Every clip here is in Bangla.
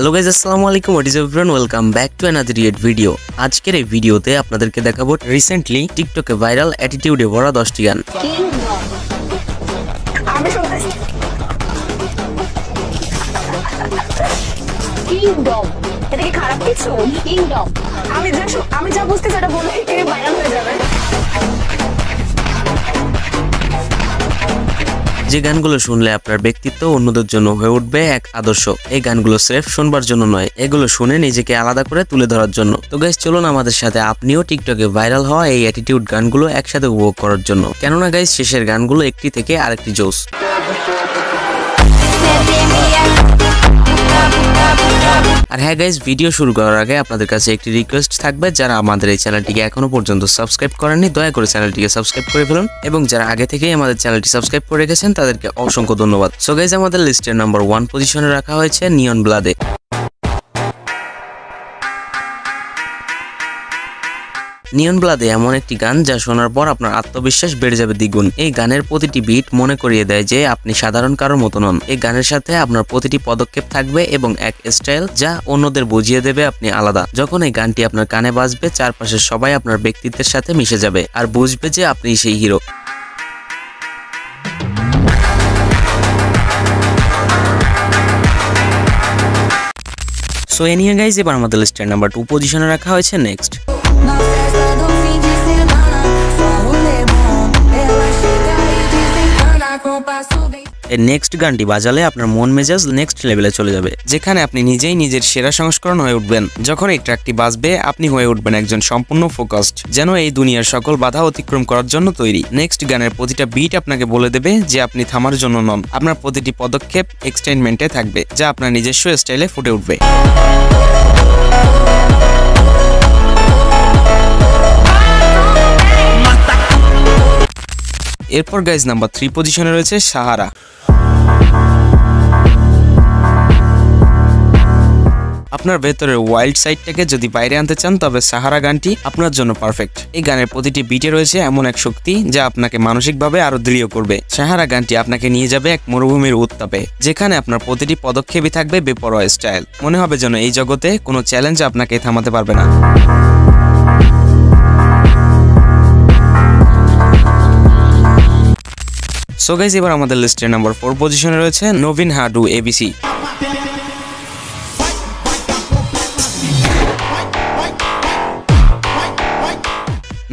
হ্যালো গাইস, আসসালামু আলাইকুম। What is everyone, welcome back to another yet video. আজকের এই ভিডিওতে আপনাদেরকে দেখাবো রিসেন্টলি টিকটকে ভাইরাল অ্যাটিটিউডে ভরা 10টি গান। এটা কি খারাপ কিছু? আমি যা বুঝতে সেটা বলে ভাইরাল হয়ে যাবে। যে গানগুলো শুনলে আপনার ব্যক্তিত্ব অন্যদের জন্য হয়ে উঠবে এক আদর্শ। এই গানগুলো স্রেফ শুনবার জন্য নয়, এগুলো শুনে নিজেকে আলাদা করে তুলে ধরার জন্য। তো গাইস, চলুন আমাদের সাথে আপনিও টিকটকে ভাইরাল হওয়া এই অ্যাটিটিউড গানগুলো একসাথে উপভোগ করার জন্য। কেননা গাইস, শেষের গানগুলো একটি থেকে আরেকটি জোস। আর হ্যাঁ গাইস, ভিডিও শুরু করার আগে আপনাদের কাছে একটি রিকোয়েস্ট থাকবে, যারা আমাদের এই চ্যানেলটিকে এখনো পর্যন্ত সাবস্ক্রাইব করেননি দয়া করে চ্যানেলটিকে সাবস্ক্রাইব করে ফেলুন, এবং যারা আগে থেকেই আমাদের চ্যানেলটি সাবস্ক্রাইব করে রেখেছেন তাদেরকে অসংখ্য ধন্যবাদ। সো গাইস, আমাদের লিস্টের নাম্বার 1 পজিশনে রাখা হয়েছে নিয়ন ব্লাডে। নিয়ন ব্লাডে এমন একটি গান যা শোনার পর আপনার আত্মবিশ্বাস বেড়ে যাবে দ্বিগুণ। এই গানের প্রতিটি বিট মনে করিয়ে দেয় যে আপনি সাধারণ কারোর মতো নন। এই গানের সাথে আপনার প্রতিটি পদক্ষেপ থাকবে এবং এক স্টাইল যা অন্যদের বুঝিয়ে দেবে আপনি আলাদা। যখন এই গানটি আপনার কানে বাজবে, চারপাশের সবাই আপনার ব্যক্তিত্বের সাথে মিশে যাবে আর বুঝবে যে আপনি সেই হিরো। সো এনিয়ে গাইজ, এবার আমাদের লিস্টের নাম্বার 2 পজিশনে রাখা হয়েছে নেক্সট। এই নেক্সট গানটি বাজালে আপনার মন মেজাজ নেক্সট লেভেলে চলে যাবে, যেখানে আপনি নিজেই নিজের সেরা সংস্করণ হয়ে উঠবেন। যখন এই ট্র্যাকটি বাজবে, আপনি হয়ে উঠবেন একজন সম্পূর্ণ ফোকাসড, যেন এই দুনিয়ার সকল বাধা অতিক্রম করার জন্য তৈরি। নেক্সট গানের প্রতিটা বিট আপনাকে বলে দেবে যে আপনি থামার জন্য নন। আপনার প্রতিটি পদক্ষেপ এক্সটেইনমেন্টে থাকবে, যা আপনার নিজস্ব স্টাইলে ফুটে উঠবে। এরপর গাইজ, নাম্বার 3 পজিশনে রয়েছে সাহারা। আপনার ভেতরের ওয়াইল্ড সাইডটাকে যদি বাইরে আনতে চান, তবে সাহারা গানটি আপনার জন্য পারফেক্ট। এই গানের প্রতিটি বিটে রয়েছে এমন এক শক্তি যা আপনাকে মানসিকভাবে আরো দৃঢ় করবে। সাহারা গানটি আপনাকে নিয়ে যাবে এক মরুভূমির উত্তাপে, যেখানে আপনার প্রতিটি পদক্ষেপই থাকবে বেপরোয়া স্টাইল। মনে হবে যেন এই জগতে কোনো চ্যালেঞ্জ আপনাকে থামাতে পারবে না। সো গাইস, এবার আমাদের লিস্টের নাম্বার 4 পজিশনে রয়েছে নবীন হাডু এবিসি।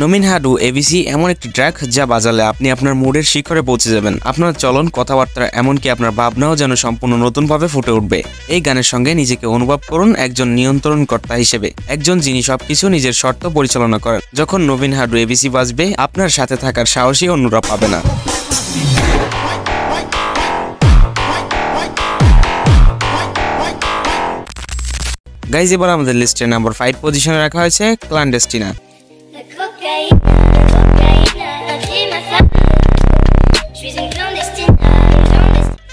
নবীন হাডু এবিসি এমন একটি ট্র্যাক যা বাজালে আপনি আপনার মুডের শিখরে পৌঁছে যাবেন। আপনার চলন, কথাবার্তা, এমনকি আপনার ভাবনাও যেন সম্পূর্ণ নতুনভাবে ফুটে উঠবে। এই গানের সঙ্গে নিজেকে অনুভব করুন একজন নিয়ন্ত্রণকর্তা হিসেবে, একজন যিনি সবকিছু নিজের শর্ত পরিচালনা করেন। যখন নবীন হাডু এবিসি বাজবে, আপনার সাথে থাকার সাহসী অন্যরা পাবে না। গাইজ, এবার আমাদের লিস্টের নাম্বার 5 পজিশনে রাখা হয়েছে ক্ল্যান্ডেস্টিনা।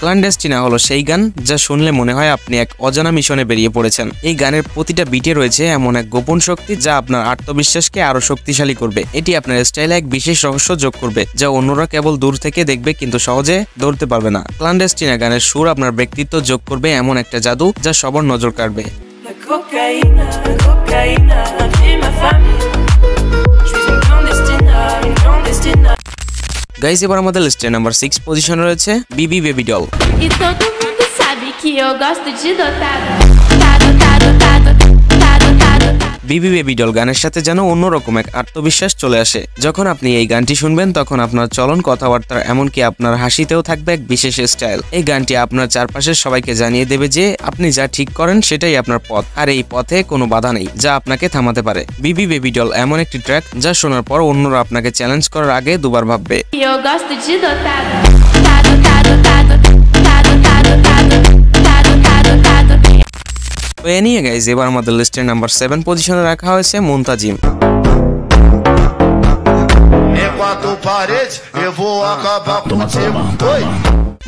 ক্ল্যান্ডেস্টিনা হলো সেই গান যা শুনলে মনে হয় আপনি এক অজানা মিশনে বেরিয়ে পড়েছেন। এই গানের প্রতিটা বিটে রয়েছে এমন এক গোপন শক্তি যা আপনার আত্মবিশ্বাসকে আরো শক্তিশালী করবে। এটি আপনার স্টাইলে এক বিশেষ রহস্য যোগ করবে, যা অন্যরা কেবল দূর থেকে দেখবে কিন্তু সহজে ধরতে পারবে না। ক্ল্যান্ডেস্টিনা গানের সুর আপনার ব্যক্তিত্ব যোগ করবে এমন একটা জাদু যা সবার নজর কাড়বে। গাইস, এবার আমাদের লিস্টে নাম্বার 6 পজিশনে রয়েছে বিবি বেবি ডল। বিবি বেবি ডল গানের সাথে যেন অন্যরকম এক আত্মবিশ্বাস চলে আসে। যখন আপনি এই গানটি শুনবেন, তখন আপনার চলন, কথাবার্তা, এমনকি আপনার হাসিতেও থাকবে এক বিশেষ স্টাইল। এই গানটি আপনার চারপাশের সবাইকে জানিয়ে দেবে যে আপনি যা ঠিক করেন সেটাই আপনার পথ, আর এই পথে কোনো বাধা নেই যা আপনাকে থামাতে পারে। বিবি বেবি ডল এমন একটি ট্র্যাক যা শোনার পর অন্যরা আপনাকে চ্যালেঞ্জ করার আগে দুবার ভাববে। তো এ নিয়ে গাইজ, এবার আমাদের লিস্টের নাম্বার 7 পজিশনে রাখা হয়েছে মুনতাজিম।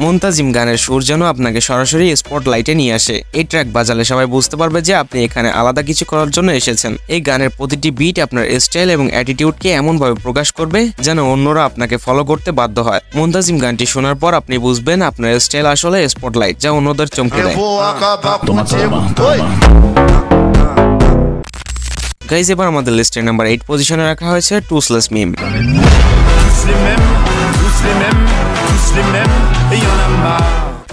মুনতাজিম গানের সুর যেন আপনাকে সরাসরি স্পটলাইটে নিয়ে আসে। এই ট্র্যাক বাজালে সবাই বুঝতে পারবে যে আপনি এখানে আলাদা কিছু করার জন্য এসেছেন। এই গানের প্রতিটি বিট আপনার স্টাইল এবং অ্যাটিটিউডকে এমনভাবে প্রকাশ করবে যেন অন্যরা আপনাকে ফলো করতে বাধ্য হয়। মুনতাজিম গানটি শোনার পর আপনি বুঝবেন আপনার স্টাইল আসলে স্পটলাইট, যা অন্যদের চমকে দেয়। গাইজ, এবার আমাদের লিস্টের নাম্বার 8 পজিশনে রাখা হয়েছে টুসলেস মিম।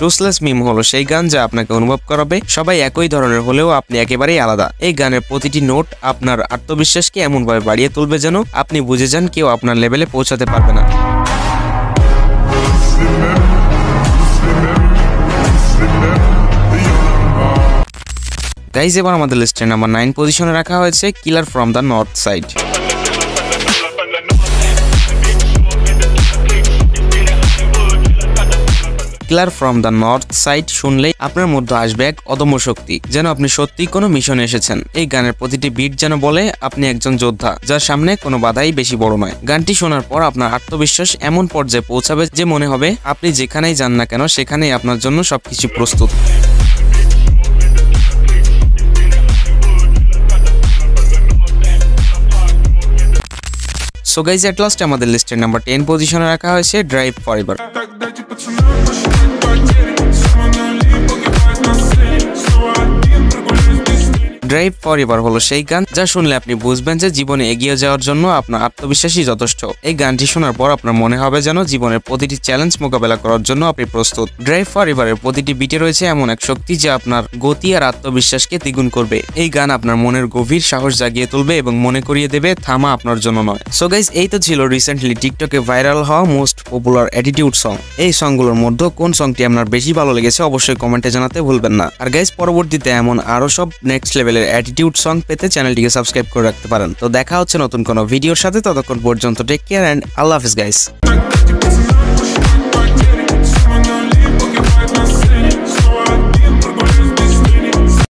টুসলেস মিম হলো সেই গান যা আপনাকে অনুভব করাবে সবাই একই ধরনের হলেও আপনি একেবারেই আলাদা। এই গানের প্রতিটি নোট আপনার আত্মবিশ্বাসকে এমনভাবে বাড়িয়ে তুলবে যেন আপনি বুঝে যান কেউ আপনার লেভেলে পৌঁছাতে পারবে না। গাইজ, এবার আমাদের লিস্টের নাম্বার 9 পজিশনে রাখা হয়েছে killer from the north side. Killer from the north side শুনলেই আপনার মধ্যে আসবে এক অদম্য শক্তি, যেন আপনি সত্যিই কোনো মিশনে এসেছেন। এই গানের প্রতিটি বিট যেন বলে আপনি একজন যোদ্ধা, যার সামনে কোনো বাধাই বেশি বড় নয়। গানটি শোনার পর আপনার আত্মবিশ্বাস এমন পর্যায়ে পৌঁছাবে যে মনে হবে আপনি যেখানেই যান না কেন সেখানেই আপনার জন্য সবকিছু প্রস্তুত। সো গাইজ, এট লাস্ট আমাদের লিস্টের নাম্বার 10 পজিশনে রাখা হয়েছে ড্রাইভ ফরএভার। ড্রাইভ ফরএভার হলো সেই গান যা শুনলে আপনি বুঝবেন যে জীবনে এগিয়ে যাওয়ার জন্য আপনার আত্মবিশ্বাসই যথেষ্ট। এই গানটি শোনার পর আপনার মনে হবে যেন জীবনের প্রতিটি চ্যালেঞ্জ মোকাবেলা করার জন্য আপনি প্রস্তুত। ড্রাইভ ফরএভারের প্রতিটি বিটে রয়েছে এমন এক শক্তি যা আপনার গতি আর আত্মবিশ্বাসকে দ্বিগুণ করবে। এই গান আপনার মনের গভীর সাহস জাগিয়ে তুলবে এবং মনে করিয়ে দেবে থামা আপনার জন্য নয়। সো গাইজ, এই তো ছিল রিসেন্টলি টিকটকে ভাইরাল হওয়া মোস্ট পপুলার অ্যাটিটিউড সং। এই সংগুলোর মধ্যে কোন সংটি আপনার বেশি ভালো লেগেছে অবশ্যই কমেন্টে জানাতে ভুলবেন না। আর গাইজ, পরবর্তীতে এমন আরো সব নেক্সট লেভেলের অ্যাটিটিউড সং পেতে চ্যানেলটিকে সাবস্ক্রাইব করে রাখতে পারেন। তো দেখা হচ্ছে নতুন কোনো ভিডিওর সাথে, ততক্ষণ পর্যন্ত টেক কেয়ার এন্ড আল্লাহ হাফেজ গাইস।